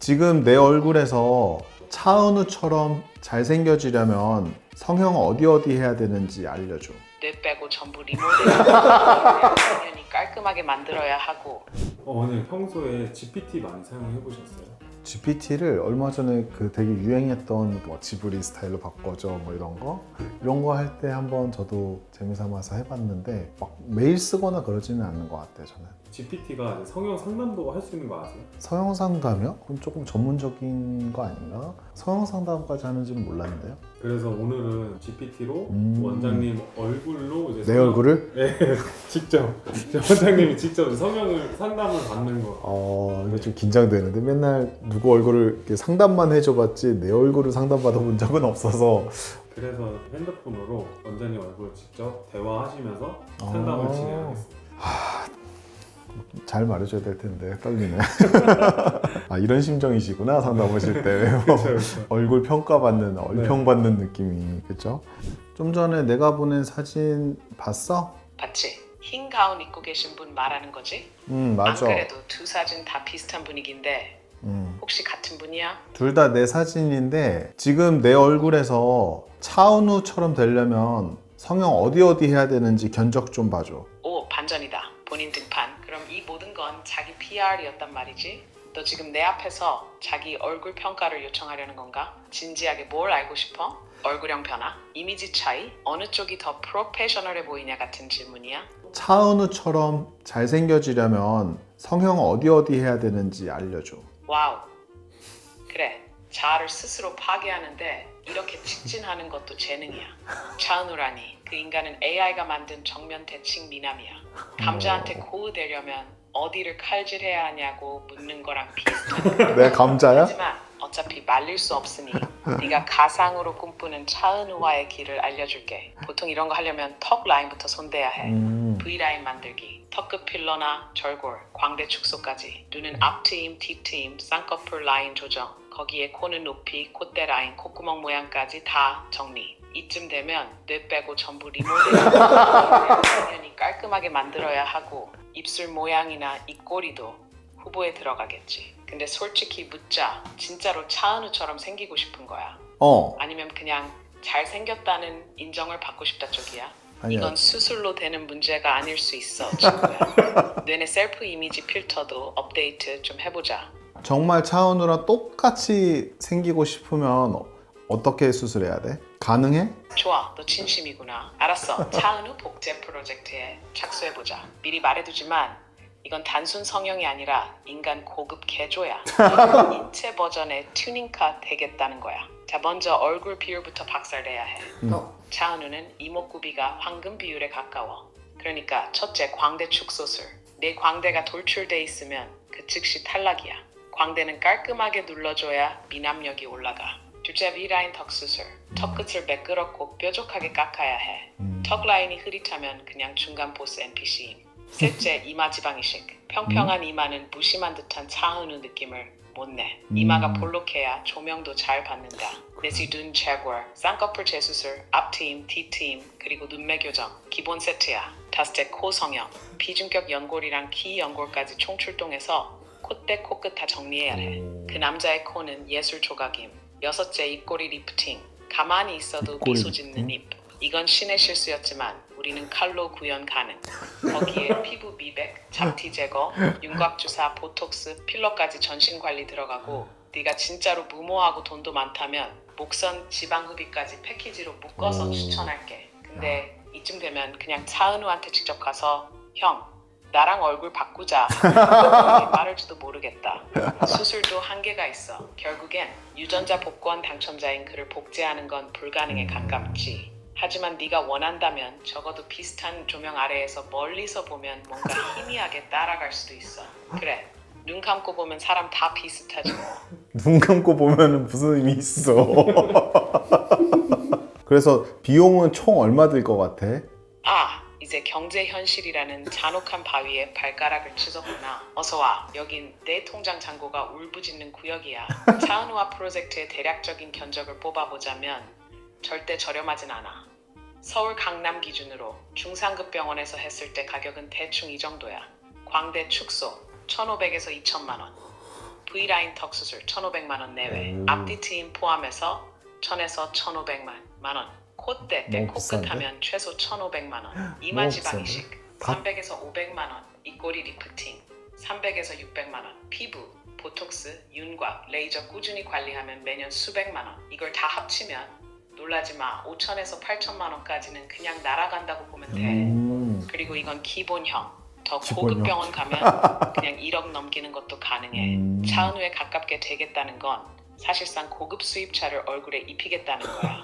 지금 내 얼굴에서 차은우처럼 잘생겨지려면 성형 어디 해야 되는지 알려줘. 뇌 빼고 전부 리모델링 당연히 깔끔하게 만들어야 하고. 오늘 평소에 GPT 많이 사용해 보셨어요? GPT를 얼마 전에 그 되게 유행했던 뭐 지브리 스타일로 바꿔줘 뭐 이런 거 할 때 한번 저도 재미삼아서 해봤는데 막 매일 쓰거나 그러지는 않는 것 같아요. 저는 GPT가 성형 상담도 할 수 있는 거 아세요? 성형 상담이요? 그럼 조금 전문적인 거 아닌가? 성형 상담까지 하는지는 몰랐는데요. 그래서 오늘은 GPT로 원장님 얼굴로 이제 내 얼굴을? 네, 직접 원장님이 직접 성형을 상담을 받는 거. 이거 좀 긴장되는데 맨날 누구 얼굴을 이렇게 상담만 해줘봤지 내 얼굴을 상담받아본 적은 없어서. 그래서 핸드폰으로 원장님 얼굴 직접 대화하시면서 상담을 진행하겠습니다. 잘 말해줘야 될 텐데 떨리네. 이런 심정이시구나 상담하실 때. 그쵸. 얼굴 평가받는, 얼평받는 느낌이. 그쵸? 좀 전에 내가 보낸 사진 봤어? 봤지? 흰 가운 입고 계신 분 말하는 거지? 맞아. 안 그래도 두 사진 다 비슷한 분위기인데 혹시 같은 분이야? 둘 다 내 사진인데 지금 내 얼굴에서 차은우처럼 되려면 성형 어디 해야 되는지 견적 좀 봐줘. 오, 반전이다. 본인 등판. 그럼 이 모든 건 자기 PR이었단 말이지? 너 지금 내 앞에서 자기 얼굴 평가를 요청하려는 건가? 진지하게 뭘 알고 싶어? 얼굴형 변화? 이미지 차이? 어느 쪽이 더 프로페셔널해 보이냐 같은 질문이야? 차은우처럼 잘생겨지려면 성형 어디 해야 되는지 알려줘. 와우. 그래. 자아를 스스로 파괴하는데 이렇게 직진하는 것도 재능이야. 차은우라니. 그 인간은 AI가 만든 정면 대칭 미남이야. 감자한테 코우되려면 어디를 칼질해야 하냐고 묻는 거랑 비슷한. 내가 감자야? 하지만 어차피 말릴 수 없으니 네가 가상으로 꿈꾸는 차은우와의 길을 알려줄게. 보통 이런 거 하려면 턱 라인부터 손대야 해. V라인 만들기, 턱끝 필러나 절골, 광대 축소까지. 눈은 앞트임, 뒤트임, 쌍꺼풀 라인 조정, 거기에 코는 높이, 콧대 라인, 콧구멍 모양까지 다 정리. 이쯤 되면 뇌 빼고 전부 리모델링 당연히 깔끔하게 만들어야 하고, 입술 모양이나 입꼬리도 후보에 들어가겠지. 근데 솔직히 묻자, 진짜로 차은우처럼 생기고 싶은 거야? 아니면 그냥 잘생겼다는 인정을 받고 싶다 쪽이야? 아니야. 이건 수술로 되는 문제가 아닐 수 있어, 친구야. 뇌내 셀프 이미지 필터도 업데이트 좀 해보자. 정말 차은우랑 똑같이 생기고 싶으면 어떻게 수술해야 돼? 가능해? 좋아, 너 진심이구나. 알았어, 차은우 복제 프로젝트에 착수해보자. 미리 말해두지만 이건 단순 성형이 아니라 인간 고급 개조야. 인체 버전의 튜닝카 되겠다는 거야. 자, 먼저 얼굴 비율부터 박살내야 해. 차은우는 이목구비가 황금 비율에 가까워. 그러니까 첫째, 광대 축소술. 내 광대가 돌출돼 있으면 그 즉시 탈락이야. 광대는 깔끔하게 눌러줘야 미남력이 올라가. 둘째, V라인 턱 수술. 턱 끝을 매끄럽고 뾰족하게 깎아야 해. 턱 라인이 흐릿하면 그냥 중간 보스 NPC임. 셋째, 이마 지방 이식. 평평한 이마는 무심한 듯한 차은우 느낌을 못 내. 이마가 볼록해야 조명도 잘 받는다. 내시 눈 제거, 쌍꺼풀 재수술, 앞트임, 뒤트임, 그리고 눈매 교정. 기본 세트야. 다섯째, 코 성형. 비중격 연골이랑 키 연골까지 총출동해서 콧대, 코끝 다 정리해야 해. 그 남자의 코는 예술 조각임. 여섯째, 입꼬리 리프팅. 가만히 있어도 미소 짓는 입. 이건 신의 실수였지만 우리는 칼로 구현 가능. 거기에 피부 미백, 잡티 제거, 윤곽 주사, 보톡스, 필러까지 전신 관리 들어가고, 네가 진짜로 무모하고 돈도 많다면 목선, 지방 흡입까지 패키지로 묶어서 추천할게. 근데 이쯤 되면 그냥 차은우한테 직접 가서 형, 나랑 얼굴 바꾸자 하고 말할지도 모르겠다. 수술도 한계가 있어. 결국엔 유전자 복권 당첨자인 그를 복제하는 건 불가능에 가깝지. 하지만 네가 원한다면 적어도 비슷한 조명 아래에서 멀리서 보면 뭔가 희미하게 따라갈 수도 있어. 그래, 눈 감고 보면 사람 다 비슷하지 뭐. 눈 감고 보면 무슨 의미 있어. 그래서 비용은 총 얼마 들 것 같아? 이제 경제 현실이라는 잔혹한 바위에 발가락을 치솟구나. 어서와. 여긴 내 통장 잔고가 울부짖는 구역이야. 차은우와 프로젝트의 대략적인 견적을 뽑아보자면 절대 저렴하진 않아. 서울 강남 기준으로 중상급 병원에서 했을 때 가격은 대충 이 정도야. 광대 축소 1,500에서 2,000만 원. V라인 턱 수술 1,500만 원 내외. 앞뒤 트임 포함해서 1,000에서 1,500만 원. 콧대 때 너무 비싼데? 코끝하면 최소 1,500만 원. 이마 지방 비싼데? 이식 다- 300에서 500만 원. 입꼬리 리프팅 300에서 600만 원. 피부 보톡스, 윤곽, 레이저 꾸준히 관리하면 매년 수백만 원. 이걸 다 합치면 놀라지 마. 5천에서 8천만 원까지는 그냥 날아간다고 보면 돼. 그리고 이건 기본형. 더 기본형. 고급 병원 가면 그냥 1억 넘기는 것도 가능해. 차은우에 가깝게 되겠다는 건 사실상 고급 수입차를 얼굴에 입히겠다는 거야.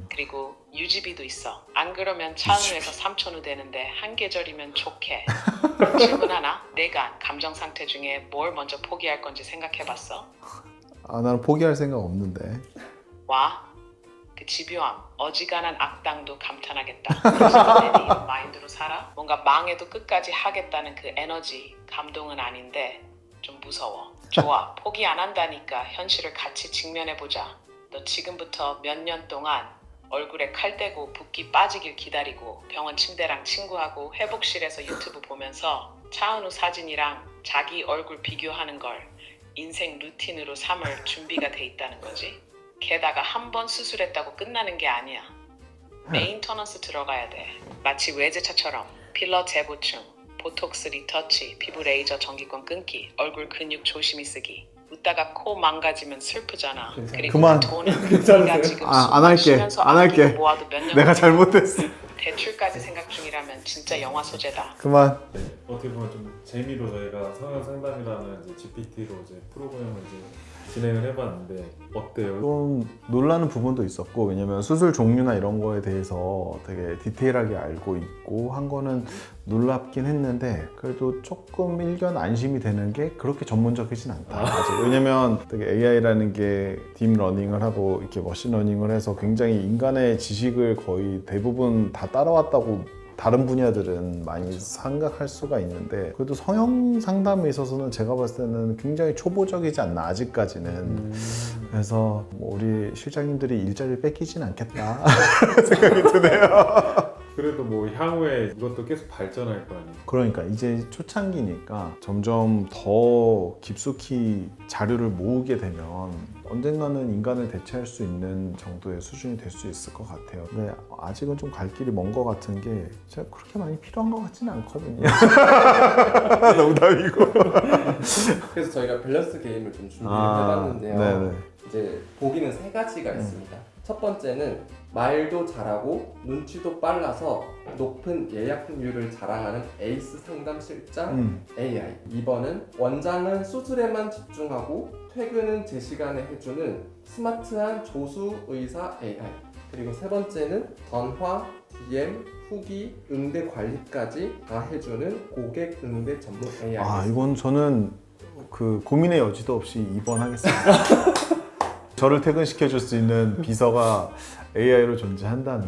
그리고 유지비도 있어. 안 그러면 차은우에서 삼천우 되는데 한 계절이면 좋게. 질문 하나. 내가 감정 상태 중에 뭘 먼저 포기할 건지 생각해봤어? 아, 나는 포기할 생각 없는데. 와, 그 집요함, 어지간한 악당도 감탄하겠다. 그래서 이런 마인드로 살아? 뭔가 망해도 끝까지 하겠다는 그 에너지, 감동은 아닌데 좀 무서워. 좋아, 포기 안 한다니까 현실을 같이 직면해보자. 너 지금부터 몇 년 동안 얼굴에 칼 대고 붓기 빠지길 기다리고 병원 침대랑 친구하고 회복실에서 유튜브 보면서 차은우 사진이랑 자기 얼굴 비교하는 걸 인생 루틴으로 삼을 준비가 돼 있다는 거지. 게다가 한 번 수술했다고 끝나는 게 아니야. 메인터넌스 들어가야 돼. 마치 외제차처럼 필러 재보충, 보톡스 리터치, 피부 레이저 전기권 끊기, 얼굴 근육 조심히 쓰기. 웃다가 코 망가지면 슬프잖아. 그리고 그만. 그 돈은 괜찮으세요? 네가 지금 안 할게. 쉬면서 안 할게. 아끼고 모아도 몇 년 내가 잘못했어. 대출까지 생각 중이라면 진짜 영화 소재다. 그만. 네, 어떻게 보면 좀 재미로 저희가 성형 상담이라는 이제 GPT로 이제 프로그램을 이제 진행을 해봤는데 어때요? 좀 놀라는 부분도 있었고, 왜냐면 수술 종류나 이런 거에 대해서 되게 디테일하게 알고 있고 한 거는 놀랍긴 했는데, 그래도 조금 일견 안심이 되는 게 그렇게 전문적이진 않다 아직. 왜냐면 되게 AI라는 게 딥러닝을 하고 이렇게 머신러닝을 해서 굉장히 인간의 지식을 거의 대부분 다 따라왔다고 다른 분야들은 많이 생각할 수가 있는데, 그래도 성형 상담에 있어서는 제가 봤을 때는 굉장히 초보적이지 않나 아직까지는. 그래서 뭐 우리 실장님들이 일자리를 뺏기진 않겠다 생각이 드네요. 그래도 뭐 향후에 이것도 계속 발전할 거 아니에요? 그러니까 이제 초창기니까 점점 더 깊숙이 자료를 모으게 되면 언젠가는 인간을 대체할 수 있는 정도의 수준이 될 수 있을 것 같아요. 근데 아직은 좀 갈 길이 먼 것 같은 게 제가 그렇게 많이 필요한 것 같지는 않거든요. 농담이고. 그래서 저희가 밸런스 게임을 좀 준비해봤는데요. 네네. 이제 보기는 세 가지가 있습니다. 첫 번째는 말도 잘하고 눈치도 빨라서 높은 예약률을 자랑하는 에이스 상담 실장 AI. 2번은 원장은 수술에만 집중하고 퇴근은 제 시간에 해주는 스마트한 조수 의사 AI. 그리고 세 번째는 전화, DM, 후기, 응대 관리까지 다 해주는 고객 응대 전문 AI. 아, 이건 저는 그 고민의 여지도 없이 2번 하겠습니다. 저를 퇴근시켜 줄 수 있는 비서가 AI로 존재한다면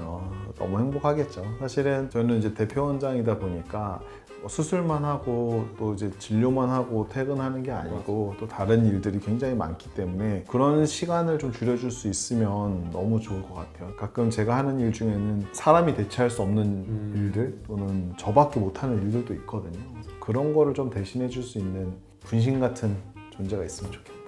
너무 행복하겠죠. 사실은 저는 이제 대표원장이다 보니까 수술만 하고 또 이제 진료만 하고 퇴근하는 게 아니고 또 다른 일들이 굉장히 많기 때문에 그런 시간을 좀 줄여줄 수 있으면 너무 좋을 것 같아요. 가끔 제가 하는 일 중에는 사람이 대체할 수 없는 일들 또는 저밖에 못하는 일들도 있거든요. 그런 거를 좀 대신해 줄 수 있는 분신 같은 존재가 있으면 좋겠다.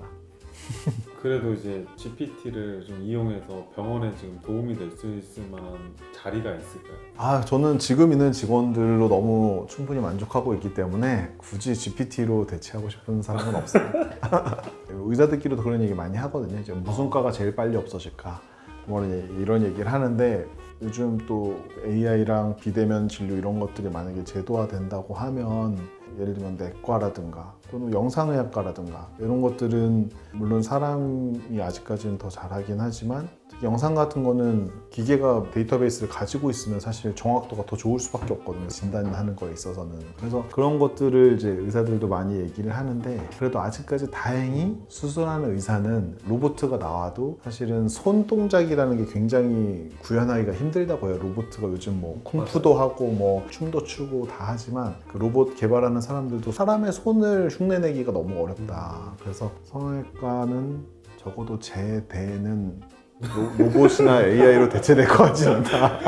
그래도 이제 GPT를 좀 이용해서 병원에 지금 도움이 될 수 있을 만한 자리가 있을까요? 아, 저는 지금 있는 직원들로 너무 충분히 만족하고 있기 때문에 굳이 GPT로 대체하고 싶은 사람은 없습니다. 의사들끼리도 그런 얘기 많이 하거든요. 이제 무슨 과가 제일 빨리 없어질까? 뭐 이런 얘기를 하는데, 요즘 또 AI랑 비대면 진료 이런 것들이 만약에 제도화된다고 하면 예를 들면 내과라든가 또는 영상의학과라든가 이런 것들은 물론 사람이 아직까지는 더 잘하긴 하지만 영상 같은 거는 기계가 데이터베이스를 가지고 있으면 사실 정확도가 더 좋을 수밖에 없거든요. 진단하는 거에 있어서는. 그래서 그런 것들을 이제 의사들도 많이 얘기를 하는데, 그래도 아직까지 다행히 수술하는 의사는 로보트가 나와도 사실은 손 동작이라는 게 굉장히 구현하기가 힘들다고 해요. 로보트가 요즘 뭐 쿵푸도 하고 뭐 춤도 추고 다 하지만 그 로봇 개발하는 사람들도 사람의 손을 흉내내기가 너무 어렵다. 그래서 성형외과는 적어도 제 대에는 로봇이나 AI로 대체될 것 같지는 않다.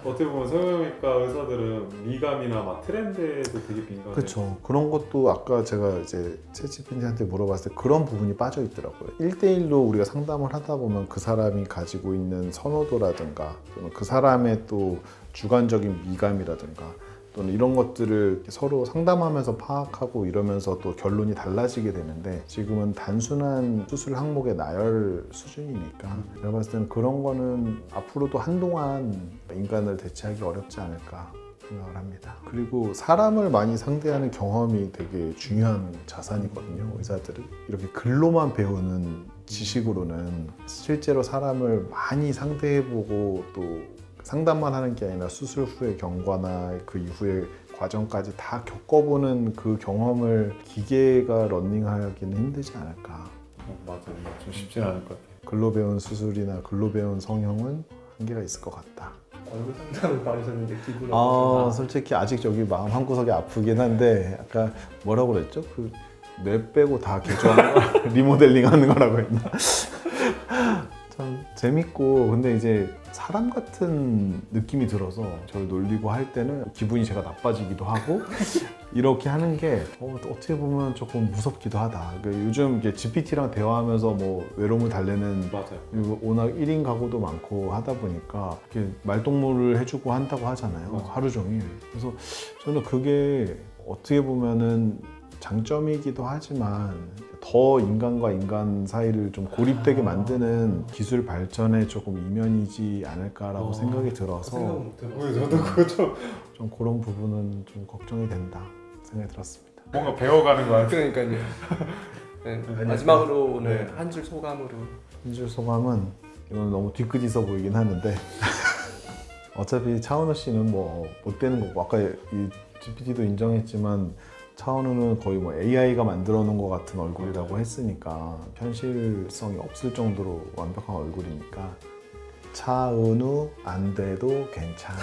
어떻게 보면 성형외과 의사들은 미감이나 막 트렌드에도 되게 민감해요. 그렇죠. 그런 것도 아까 제가 이제 챗GPT한테 물어봤을 때 그런 부분이 빠져 있더라고요. 1대1로 우리가 상담을 하다 보면 그 사람이 가지고 있는 선호도라든가 또는 그 사람의 또 주관적인 미감이라든가 또는 이런 것들을 서로 상담하면서 파악하고 이러면서 또 결론이 달라지게 되는데 지금은 단순한 수술 항목의 나열 수준이니까 제가 봤을 때는 그런 거는 앞으로도 한동안 인간을 대체하기 어렵지 않을까 생각을 합니다. 그리고 사람을 많이 상대하는 경험이 되게 중요한 자산이거든요. 의사들은 이렇게 글로만 배우는 지식으로는 실제로 사람을 많이 상대해보고 또 상담만 하는 게 아니라 수술 후의 경과나 그 이후의 과정까지 다 겪어보는 그 경험을 기계가 러닝하기는 힘들지 않을까. 맞아요. 좀 쉽진 않을 것 같아요. 글로 배운 수술이나 글로 배운 성형은 한계가 있을 것 같다. 얼굴 상담을 받으셨는데 기분 아, 어떠신가요? 솔직히 아직 저기 마음 한구석이 아프긴 한데 아까 뭐라고 그랬죠? 그 뇌 빼고 다 개조하는 거? 리모델링 하는 거라고 했나? 참 재밌고 근데 이제 사람 같은 느낌이 들어서 저를 놀리고 할 때는 기분이 제가 나빠지기도 하고 이렇게 하는 게 어떻게 보면 조금 무섭기도 하다. 요즘 이게 GPT랑 대화하면서 뭐 외로움을 달래는 맞아요. 그리고 워낙 1인 가구도 많고 하다 보니까 이렇게 말동무를 해주고 한다고 하잖아요. 맞아요. 하루 종일. 그래서 저는 그게 어떻게 보면은 장점이기도 하지만 더 인간과 인간 사이를 좀 고립되게 만드는 기술 발전의 조금 이면이지 않을까라고 생각이 들어서 생각 못 해봤어요. 저도 그거 좀 그런 부분은 좀 걱정이 된다 생각이 들었습니다. 뭔가 배워가는 거 같아요. 그러니까요. 네, 마지막으로 오늘 한 줄 소감으로. 한 줄 소감은 이건 너무 뒤끝 있어 보이긴 하는데 어차피 차은우 씨는 뭐 못 되는 거고 아까 이 GPT도 인정했지만 차은우는 거의 뭐 AI가 만들어 놓은 것 같은 얼굴이라고 했으니까 현실성이 없을 정도로 완벽한 얼굴이니까 차은우 안 돼도 괜찮아.